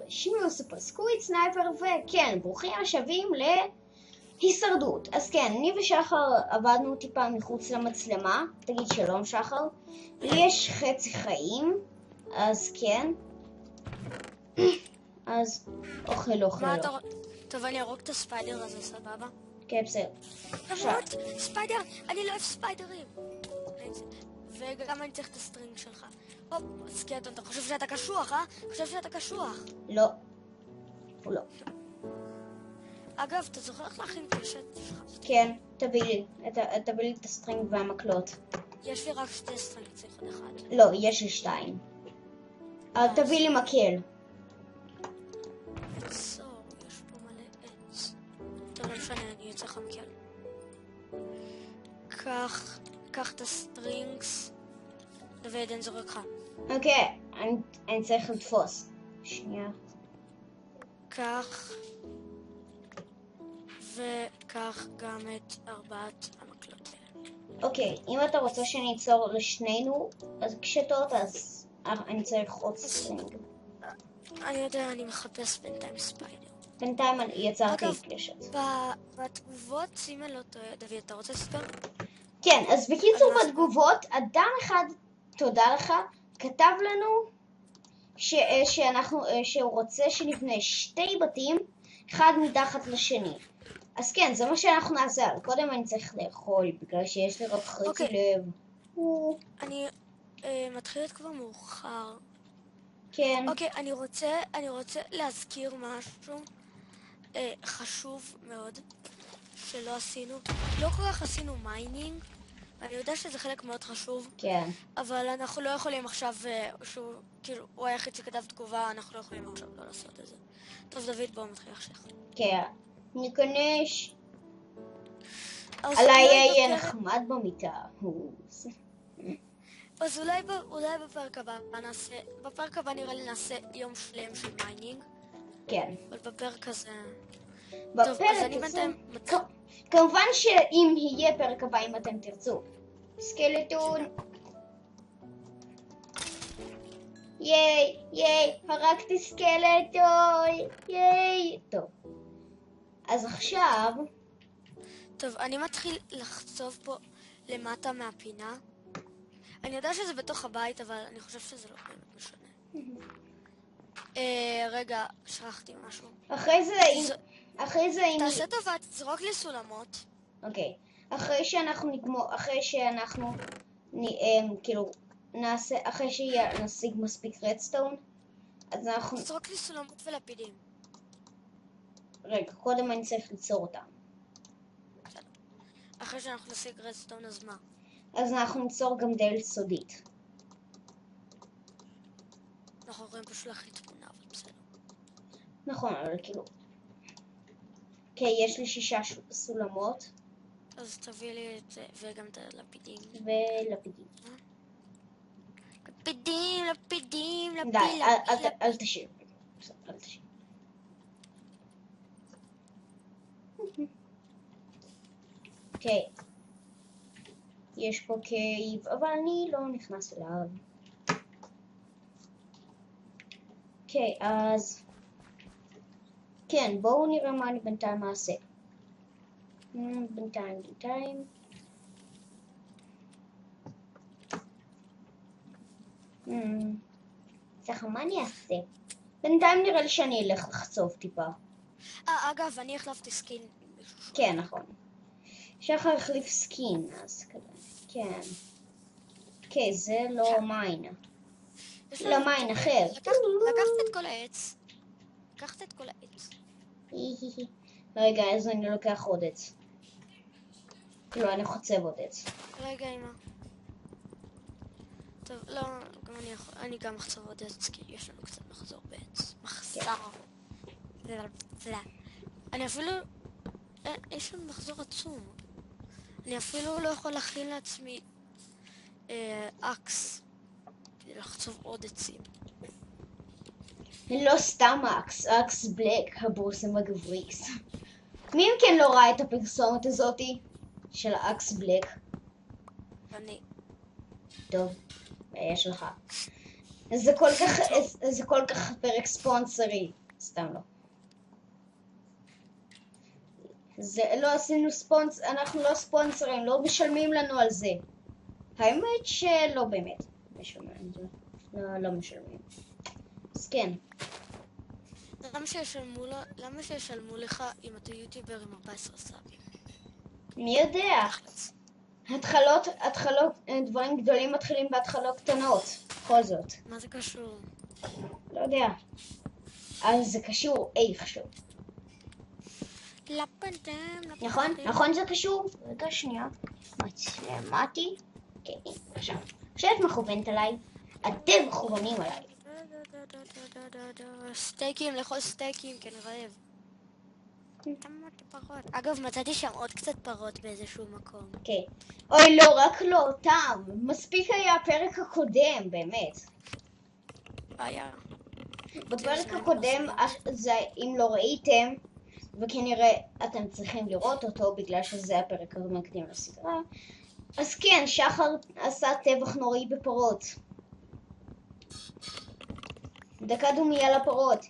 שימי סופר סקוויד סנייפר, וכן, ברוכים השבים להישרדות. אז כן, אני ושחר עבדנו טיפה מחוץ למצלמה. תגיד שלום שחר. לי יש חצי חיים, אז כן. אז אוכל. מה אתה רוצה? טוב, אני ארוג את הספיידר הזה, סבבה? כן, בסדר. למרות, ספיידר, אני לא אוהב ספיידרים. וגם אני צריך את הסטרינג שלך. הופ, סקייטון, אתה חושב שאתה קשוח, אה? חושב שאתה קשוח. לא. הוא לא. אגב, אתה זוכר איך להכין קשת? כן, תביא לי את הסטרינג והמקלות. יש לי רק 2 סטרינג, צריך עוד אחד. לא, יש לי 2. תביא לי מקל. עצור, יש פה מלא עץ. טוב, לא משנה, אני אצא לך מקל. קח את הסטרינגס. דוד, אני זורק לך. אוקיי, אני צריך לתפוס. שנייה. קח. וקח גם את 4 המקלות האלה. אוקיי, אם אתה רוצה שאני אצור לשנינו אז קשתות, אז אני צריך עוד סטרינג. אני יודע, אני מחפש בינתיים ספיידר. בינתיים אני יצרתי קשת. בתגובות, אם אני לא טועה, דוד, אתה רוצה לספר? כן, אז בקיצור בתגובות, אדם אחד, תודה לך, כתב לנו שהוא רוצה שנבנה 2 בתים, אחד מתחת לשני. אז כן, זה מה שאנחנו נעשה. קודם אני צריך לאכול, בגלל שיש לי רק חצי לב. אני מתחילת כבר מאוחר. כן. אוקיי, אני רוצה להזכיר משהו חשוב מאוד שלא עשינו. לא כל כך עשינו מיינינג. אני יודע שזה חלק מאוד חשוב. כן. אבל אנחנו לא יכולים עכשיו, כאילו, הוא היחיד שכתב תגובה, אנחנו לא יכולים עכשיו לא לעשות את זה. טוב, דוד, בואו מתחיל עכשיו. כן. ניכנס. עליי יהיה נחמד במיטה. אז אולי בפרק הבא נראה לי נעשה יום שלם של מיינינג. כן. אבל בפרק הזה... טוב, אז אני בינתיים... כמובן שאם יהיה פרק הבא, אם אתם תרצו. סקלטון. ייי, הרגתי סקלטון. ייי. טוב. אז עכשיו... טוב, אני מתחיל לחצוב פה למטה מהפינה. אני יודע שזה בתוך הבית, אבל אני חושב שזה לא באמת משנה. רגע, שכחתי משהו. אחרי זה... תעשה טובה, תזרוק לי סולמות. אוקיי. אחרי שאנחנו כאילו, נעשה, אחרי שנשיג מספיק רדסטון, אז אנחנו... תזרוק לי סולמות ולפידים. רגע, קודם אני צריך ליצור אותם. אחרי שאנחנו נשיג רדסטון, אז מה? אז אנחנו ניצור גם דלת סודית. אנחנו רואים פשוט להחליט תמונה, אבל בסדר. נכון, אבל כאילו... אוקיי, יש לי 6 סולמות. אז תביא לי את זה, וגם את הלפידים. ולפידים. לפידים, די, אל תשאיר. אל תשאיר. אוקיי. יש פה קייב, אבל אני לא נכנס אליו. אוקיי, אז... כן, בואו נראה מה אני בינתיים אעשה. בינתיים. ככה, מה אני אעשה? בינתיים נראה לי שאני אלך לחצוב טיפה. אגב, אני החלפתי סקין. כן, נכון. שחר החליף סקין, אז כזה. כן. אוקיי, זה לא מיין. לא מיין אחר. לקחת את כל העץ. רגע, אז אני לוקח עוד עץ. כאילו, אני חוצב עוד עץ. רגע, אמא. טוב, לא, גם אני גם מחצוב עוד עץ, כי יש לנו קצת מחזור בעץ. מחזר. אני אפילו... יש לנו מחזור עצום. אני אפילו לא יכול להכין לעצמי אקס כדי לחצוב עוד עצים. לא סתם אקס בלק, הבורסם הגבריס. מי אם כן לא ראה את הפרסומת הזאתי של האקס בלק? אני. טוב, יש לך. זה כל כך פרק ספונסרי. סתם לא. זה לא עשינו אנחנו לא ספונסרים, לא משלמים לנו על זה. האמת שלא באמת משלמים. לא משלמים. אז כן. למה שישלמו לך אם אתה יוטיובר עם 14 סאבים? מי יודע? דברים גדולים מתחילים בהתחלות קטנות. בכל זאת. מה זה קשור? לא יודע. אז זה קשור איכשהו. נכון זה קשור? רגע שנייה. מצלמתי. כן, עכשיו. עכשיו את מכוונת עליי. אתם מכוונים עליי. סטייקים, לאכול סטייקים, כן רעב. אגב, מצאתי שם עוד קצת פרות באיזשהו מקום. כן. אוי, לא, רק לא אותם. מספיק היה הפרק הקודם, באמת. היה. בפרק הקודם, אם לא ראיתם, וכנראה אתם צריכים לראות אותו בגלל שזה הפרק המקדים לסדרה, אז כן, שחר עשה טבח נוראי בפרות. דקה דומיה לפרות.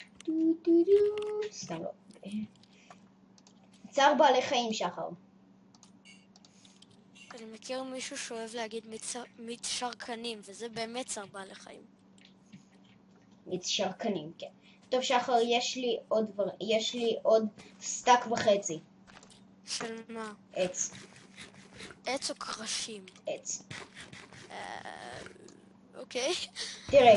סתם לא. צער בעלי חיים, שחר. אני מכיר מישהו שאוהב להגיד מיץ שרקנים, וזה באמת צער בעלי חיים. מיץ שרקנים, כן. טוב, שחר, יש לי עוד סטאק וחצי. של מה? עץ. עץ או קרשים? עץ. אוקיי. תראה.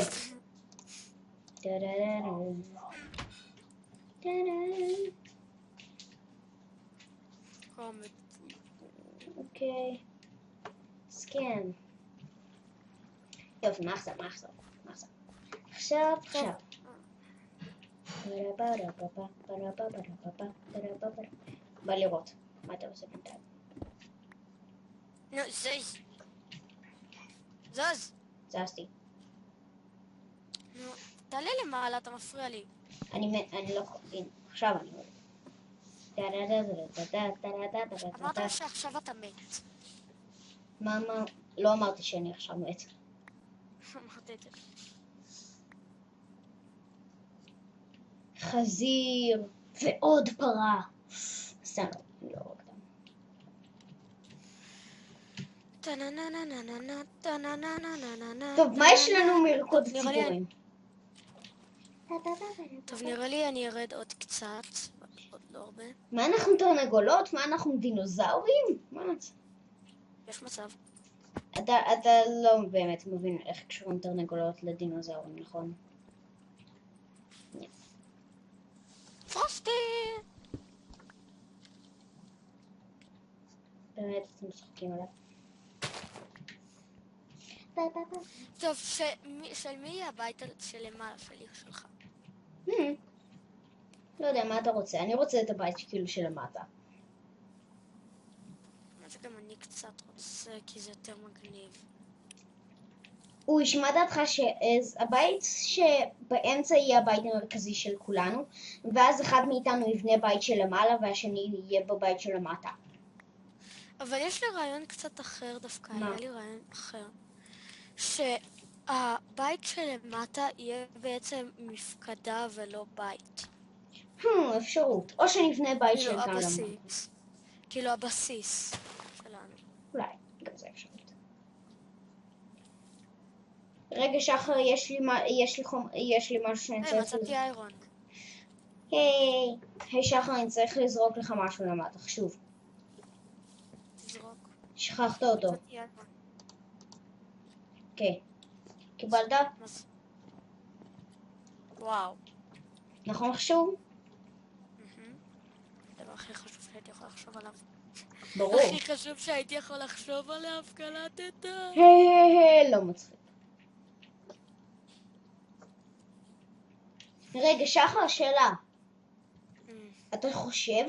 אוקיי. אז כן. יופי, מה עכשיו? בא לראות. מה אתה עושה בינתיים? נו, זז. זזתי. נו, תעלה למעלה, אתה מפריע לי. אני לא יכול, הנה, עכשיו אני רואה. אמרת שעכשיו אתה מת. מה? לא אמרתי שאני עכשיו מת. אמרת את זה. חזיר ועוד פרה. סתם, לא רק דם. טוב, מה יש לנו מרקוד ציבורים? טוב, נראה לי אני ארד עוד קצת, עוד לא הרבה. מה אנחנו תרנגולות? מה אנחנו דינוזאורים? מה? יש מצב. אתה לא באמת מבין איך קשורים תרנגולות לדינוזאורים, נכון? פרוסטי! באמת אתם משחקים עליו. טוב, של מי יהיה הבית שלמעלה שלי או שלך? לא יודע, מה אתה רוצה? אני רוצה את הבית כאילו שלמטה. זה גם אני קצת רוצה, כי זה יותר מגניב. מה דעתך שהבית שבאמצע יהיה הבית המרכזי של כולנו, ואז אחד מאיתנו יבנה בית שלמעלה והשני יהיה בבית שלמטה? אבל יש לי רעיון קצת אחר דווקא, מה? היה לי רעיון אחר. שהבית שלמטה יהיה בעצם מפקדה ולא בית. אפשרות. או שנבנה בית של כאילו הבסיס. כאילו הבסיס שלנו. אולי, גם זה אפשרות. רגע, שחר, יש לי משהו שאני צריך לזרוק. מצאתי איירון. היי שחר, אני צריך לזרוק לך משהו למטה, חשוב. תזרוק. שכחת אותו. מצאתי איירון. אוקיי. קיבלת? וואו. נכון חשוב? הדבר הכי חשוב שהייתי יכול לחשוב עליו. ברור. הכי חשוב שהייתי יכול לחשוב עליו, קלטת? לא מצחיק. רגע, שחר, שאלה. אתה חושב?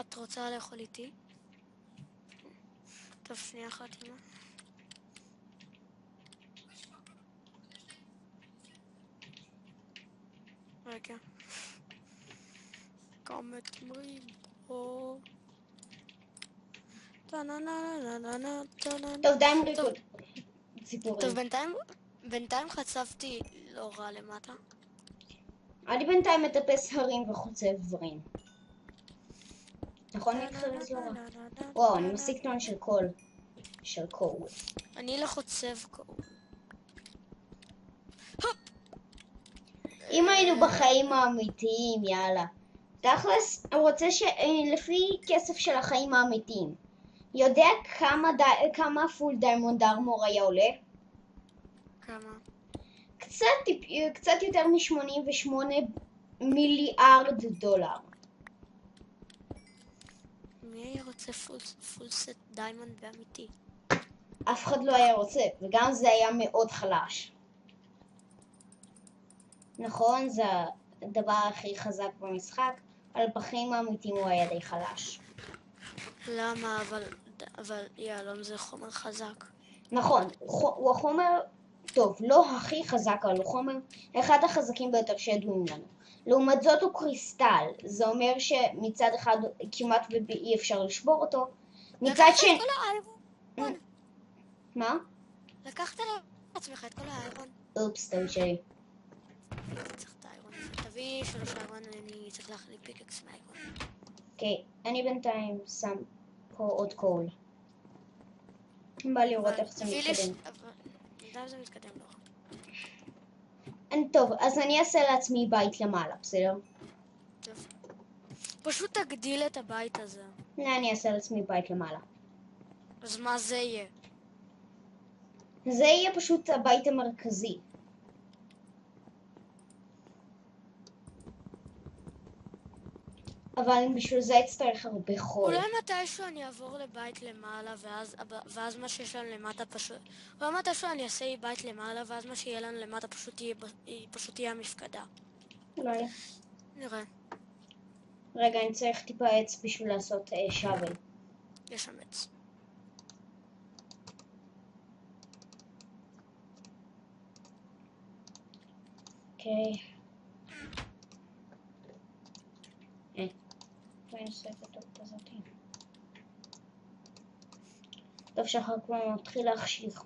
את רוצה לאכול איתי? טוב, שנייה אחת, אמא. רגע. כמה תמרים פה. טוב, די עם ריקוד. ציפורים. טוב, בינתיים חצבתי לא רע למטה. אני בינתיים מטפס הרים וחוצב דברים. נכון מתחילת לא רע. וואו, אני משיג טון של קול. של קול. אני לחוצב קול. אם היינו בחיים האמיתיים, יאללה. תכלס, אני רוצה לפי כסף של החיים האמיתיים. יודע כמה פול דיימונד ארמור היה עולה? כמה? קצת יותר מ-88 מיליארד דולר. מי היה רוצה פול סט דיימונד באמיתי? אף אחד לא היה רוצה, וגם זה היה מאוד חלש. נכון, זה הדבר הכי חזק במשחק, אבל בחיים האמיתיים הוא היה די חלש. למה? אבל יהלום זה חומר חזק. נכון, הוא החומר, טוב, לא הכי חזק, אבל הוא חומר אחד החזקים ביותר שידועים לנו. לעומת זאת הוא קריסטל, זה אומר שמצד אחד כמעט אי אפשר לשבור אותו, מצד לקחת את כל האיירון. מה? לקחת לעצמך את כל האיירון. אופס, טעות שלי. צריך את האיירון. תביא 3 איירון, אני צריך להחליף פיקקס מהאיירון. אוקיי, אני בינתיים שם פה עוד קול. בא לראות איך זה מתקדם. בינתיים זה מתקדם לא. טוב, אז אני אעשה לעצמי בית למעלה, בסדר? טוב. פשוט תגדיל את הבית הזה. לא, אני אעשה לעצמי בית למעלה. אז מה זה יהיה? זה יהיה פשוט הבית המרכזי. אבל בשביל זה אצטרך הרבה חול. אולי מתישהו אני אעבור לבית למעלה, ואז מה שיש לנו למטה פשוט... אולי מתישהו אני אעשה לי בית למעלה, ואז מה שיהיה לנו למטה פשוט יהיה המפקדה. אולי. נראה. רגע, אני צריך טיפה עץ בשביל לעשות שוול. יש שם עץ. אוקיי. בואי נעשה את הטעות הזאת. טוב, שחר כבר מתחיל להחשיך.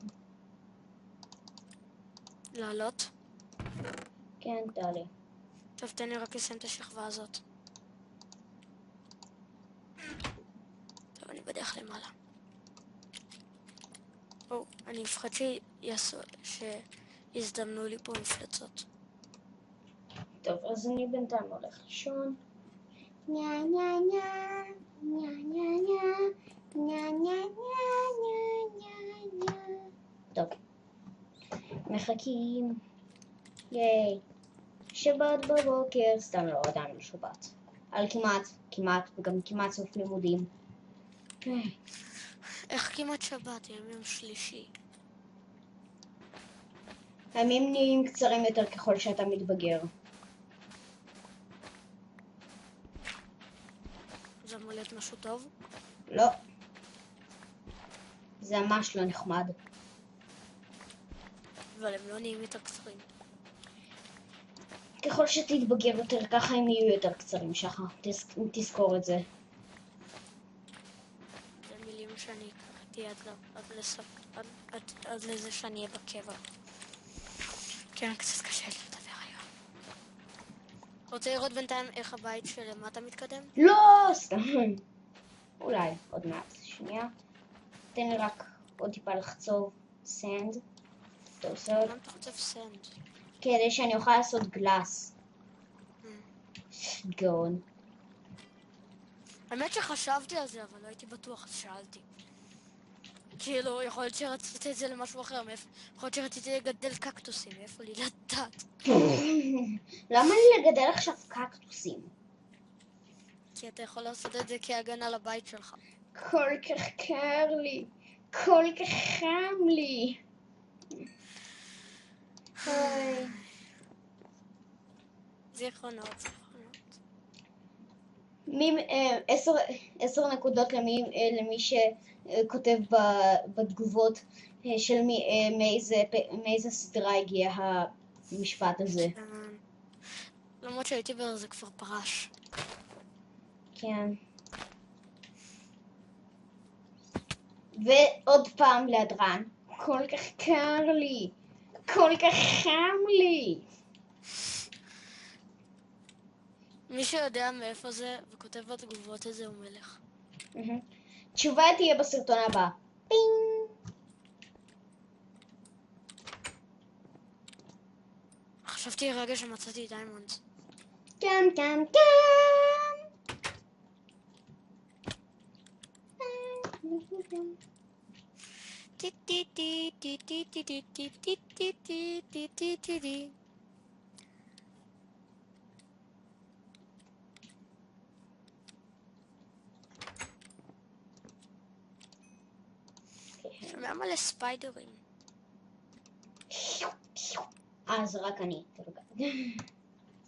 לעלות? כן, תעלי. טוב, תן לי רק לסיים את השכבה הזאת. טוב, אני בדרך למעלה. אני מפחד שיזדמנו לי פה מפלצות. טוב, אז אני בינתיים הולך לישון. nya nya nya nya nya nya nya nya nya nya. טוב, מחכים. ייי. שבת בבוקר, סתם לא, עדיין לא שבת. על כמעט, וגם כמעט סוף לימודים. איך כמעט שבת? יום שלישי. הימים נהיים קצרים יותר ככל שאתה מתבגר. זה אמור להיות משהו טוב? לא. זה ממש לא נחמד. אבל הם לא נהיים יותר קצרים. ככל שתתבגר יותר, ככה הם יהיו יותר קצרים, שחר. תזכור את זה. זה מילים שאני קראתי עד לזה שאני אהיה בקבע. כן, קצת קשה לי לדבר היום. רוצה לראות בינתיים איך הבית שלמטה מתקדם? לא, סתם. אולי, עוד מעט. שנייה. תן לי רק עוד טיפה לחצוב סנד. אתה עושה עוד? למה אתה חוצב סנד? כדי שאני אוכל לעשות גלאס. גאון. האמת שחשבתי על זה, אבל לא הייתי בטוח, אז שאלתי. כאילו, יכול להיות שרציתי את זה למשהו אחר, יכול להיות שרציתי לגדל קקטוסים, מאיפה לי לדעת? למה לי לגדל עכשיו קקטוסים? כי אתה יכול לעשות את זה כהגנה לבית שלך. כל כך קר לי, כל כך חם לי. זיכרונות. 10 נקודות למי שכותב בתגובות של מאיזה סדרה הגיע המשפט הזה. למרות שהייתי זה כבר פרש. כן. ועוד פעם להדרן. כל כך קר לי. כל כך חם לי. מי שיודע מאיפה זה וכותב בתגובות את זה הוא מלך. תשובה תהיה בסרטון הבא. פינג. חשבתי רגע שמצאתי דיימונדס. קם קם קם. טי טי טי טי טי טי טי טי טי טי טי טי טי טי טי. שומע מלא ספיידרים. זה רק אני.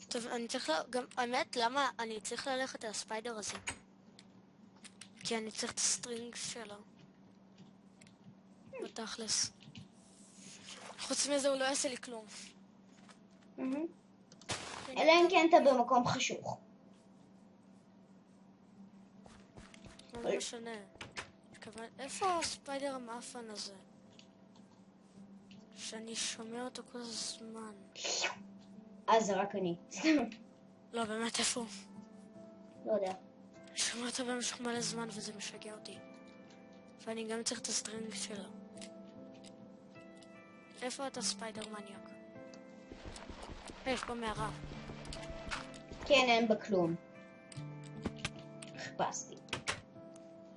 טוב, אני צריך גם, האמת, למה אני צריך ללכת על הספיידר הזה? כי אני צריך את הסטרינג שלו. בתכלס. חוץ מזה הוא לא יעשה לי כלום. אלא אם כן אתה במקום חשוך. לא משנה. איפה הספיידר המאפן הזה? שאני שומע אותו כל הזמן. זה רק אני. לא, באמת, איפה הוא? לא יודע. אני שומע אותו במשך מלא זמן וזה משגע אותי. ואני גם צריך את הסטרינג שלו. איפה אתה ספיידר מניאק? יש פה מערה. כן, אין בה כלום. חיפשתי.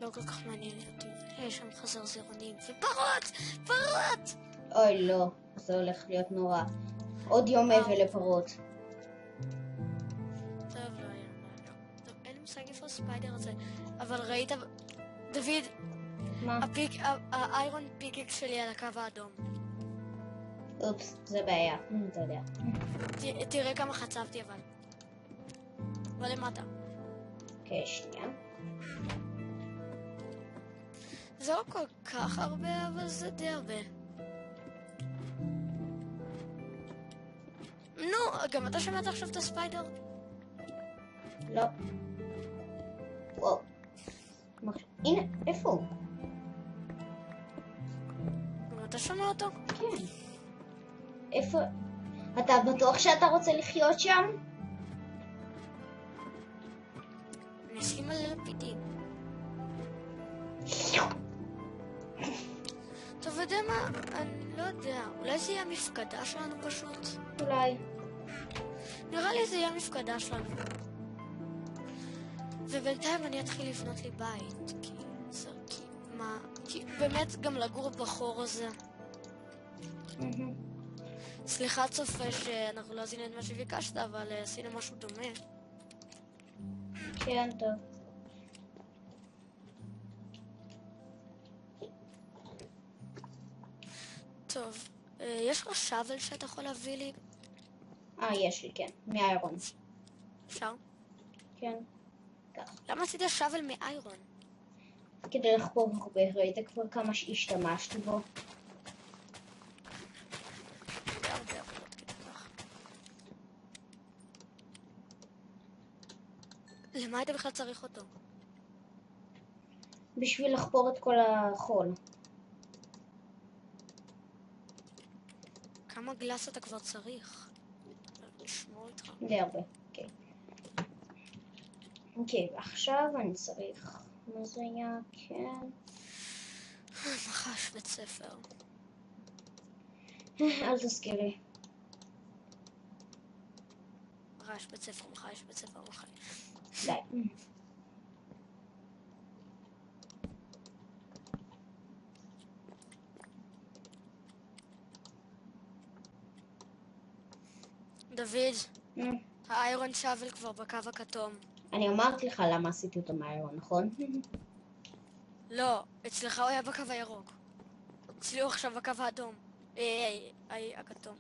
לא כל כך מעניין אותי. יש שם חזר זירונים ופרות! פרות! אוי לא, זה הולך להיות נורא. עוד יום אבל לפרות. טוב, לא היה. טוב, אין לי מושג איפה הספיידר הזה. אבל ראית... דוד, מה? האיירון פיקקס שלי על הקו האדום. אופס, זה בעיה. אתה יודע. תראה כמה חצבתי אבל. ולמטה. אוקיי, שנייה. זה לא כל כך הרבה, אבל זה די הרבה. נו, גם אתה שמעת עכשיו את הספיידר? לא. וואו. הנה, איפה הוא? גם אתה שומע אותו? כן. איפה? אתה בטוח שאתה רוצה לחיות שם? אני אשים מלא לפידים. טוב, יודע מה? אני לא יודע. אולי זה יהיה המפקדה שלנו פשוט? אולי. נראה לי זה יהיה המפקדה שלנו. ובינתיים אני אתחיל לבנות לי בית. כי באמת גם לגור בחור הזה. סליחה צופה שאנחנו לא עשינו את מה שביקשת, אבל עשינו משהו דומה. כן, טוב. טוב, יש לך שוול שאתה יכול להביא לי? יש לי, כן. מאיירון. אפשר? כן. כך. למה עשית שוול מאיירון? כדי לחפור הרבה, ראית כבר כמה שהשתמשתי בו. זה הרבה עבודות כדי כך. למה היית בכלל צריך אותו? בשביל לחפור את כל החול. כמה גלס אתה כבר צריך? לשמור איתך. די הרבה, אוקיי. אוקיי, ועכשיו אני צריך... מה זה היה? כן. מחש בית ספר. אל תזכיר לי. מחש בית ספר, מחש בית ספר, מחש. די. דוד, האיירון שוול כבר בקו הכתום. אני אמרתי לך למה עשיתי אותו מהאיירון, נכון? לא, אצלך הוא היה בקו הירוק. אצלי הוא עכשיו בקו האדום. הכתום.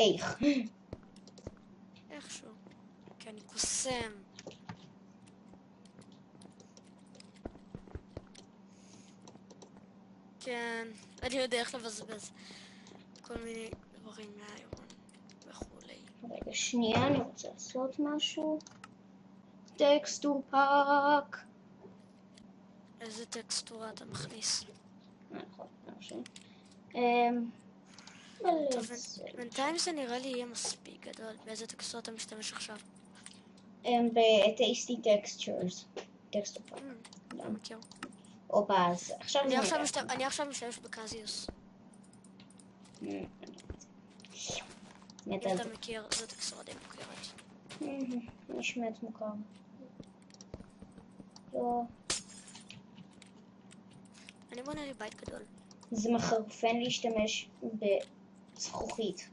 איך? איכשהו. כי אני קוסם. כן, אני יודע איך לבזבז כל מיני דברים מהאיירון וכולי. רגע, שנייה, אני רוצה לעשות משהו. טקסטור פאק. איזה טקסטורה אתה מכניס? נכון, משהו. טוב, בינתיים זה נראה לי יהיה מספיק גדול. באיזה טקסטור אתה משתמש עכשיו? ב-Tasty Textures. טקסטור פאק. לא מכיר. או באז. אני עכשיו משתמש בקזיוס. אם אתה מכיר, זו טקסטורה די מוכרת. נשמעת מוכר. לא. אני בונה לי בית גדול. זה מחרפן להשתמש בזכוכית.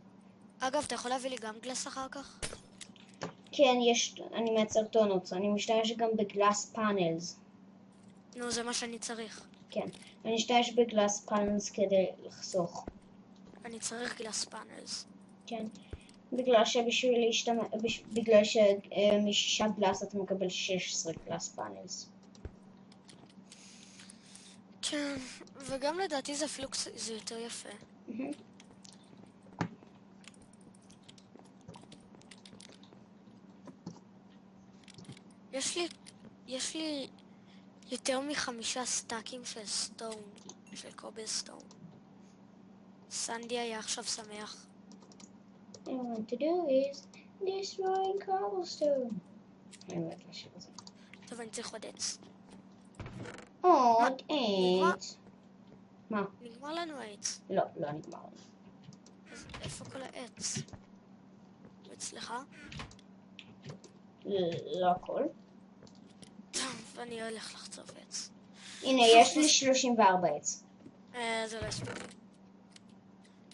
אגב, אתה יכול להביא לי גם גלס אחר כך? כן, אני מייצר טונות. אני משתמש גם בגלאס פאנלס. נו, זה מה שאני צריך. כן, אני משתמש בגלאס פאנלס כדי לחסוך. אני צריך גלאס פאנלס. כן, בגלל שמשישה גלאס אתה מקבל 16 גלאס פאנלס. כן, וגם לדעתי זה אפילו זה יותר יפה. יש לי יותר מ5 סטאקים של סטון, של קובלסטון. סנדי היה עכשיו שמח. All I want to do is destroy cobblestone. אני מת לשיר את זה. טוב, אני צריך עוד עץ. עוד עץ. מה? נגמר לנו העץ. לא נגמר לנו. אז איפה כל העץ? אצלך? לא הכל. טוב, אני הולך לחצוב עץ. הנה, יש לי 34 עץ. זה לא יספיק.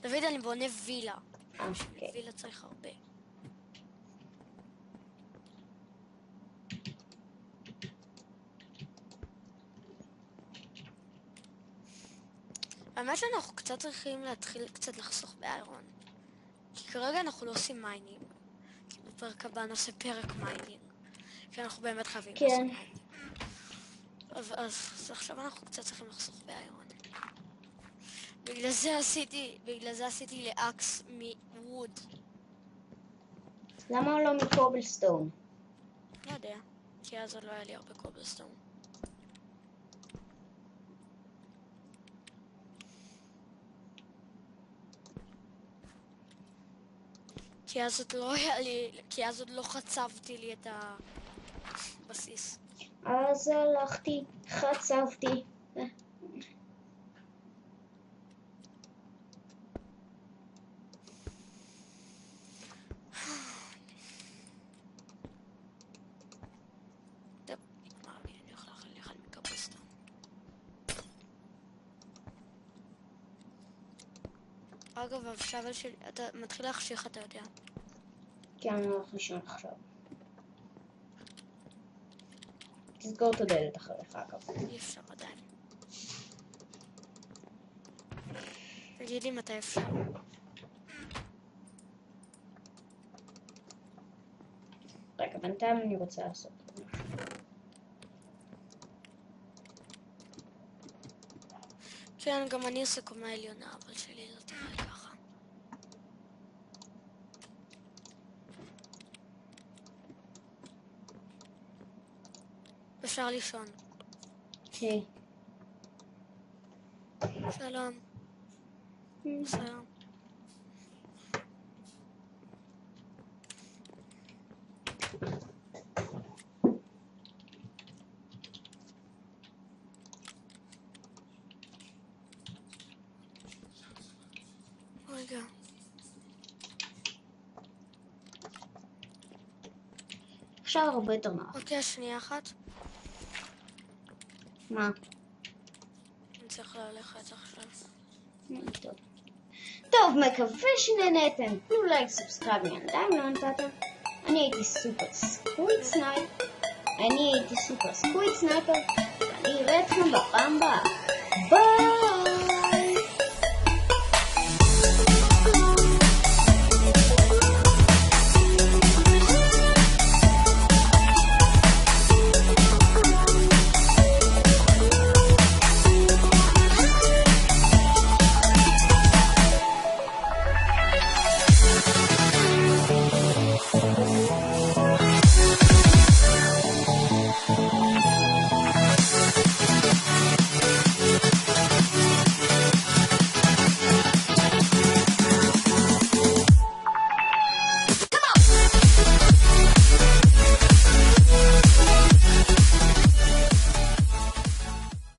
דוד, אני בונה וילה. אוקיי. וילה צריך הרבה. האמת שאנחנו קצת צריכים להתחיל קצת לחסוך באיירון. כי כרגע אנחנו לא עושים מיינינג. כי בפרק הבא נעשה פרק מיינינג. כי אנחנו באמת חייבים לעשות מיינינג. אז עכשיו אנחנו קצת צריכים לחסוך באיירון. בגלל זה עשיתי לאקס מווד. למה לא מקובלסטון? לא יודע, כי אז עוד לא היה לי הרבה קובלסטון. כי אז עוד לא חצבתי לי את הבסיס. אז הלכתי, חצבתי. אגב, עכשיו אתה מתחיל להחשיך, אתה יודע. כן, אני הולך לישון עכשיו. תסגור את הדלת אחריך, אגב. אי אפשר עדיין. תגיד לי מתי אפשר. רגע, בינתיים אני רוצה לעשות משהו. כן, גם אני עושה קומה עליונה, אבל שלי לא תראה ככה. אפשר לישון. אוקיי. שלום. שלום. רגע. עכשיו הרבה יותר נוח. אוקיי, שנייה אחת. מה? אני צריך ללכת עכשיו. טוב. טוב, מקווה שנהנתם. תנו לייק, סאבסקרייב, עדיין לא נתתם. אני הייתי סופר סקוויד סנייפר. ואני אראה אתכם בפעם הבאה. ביי!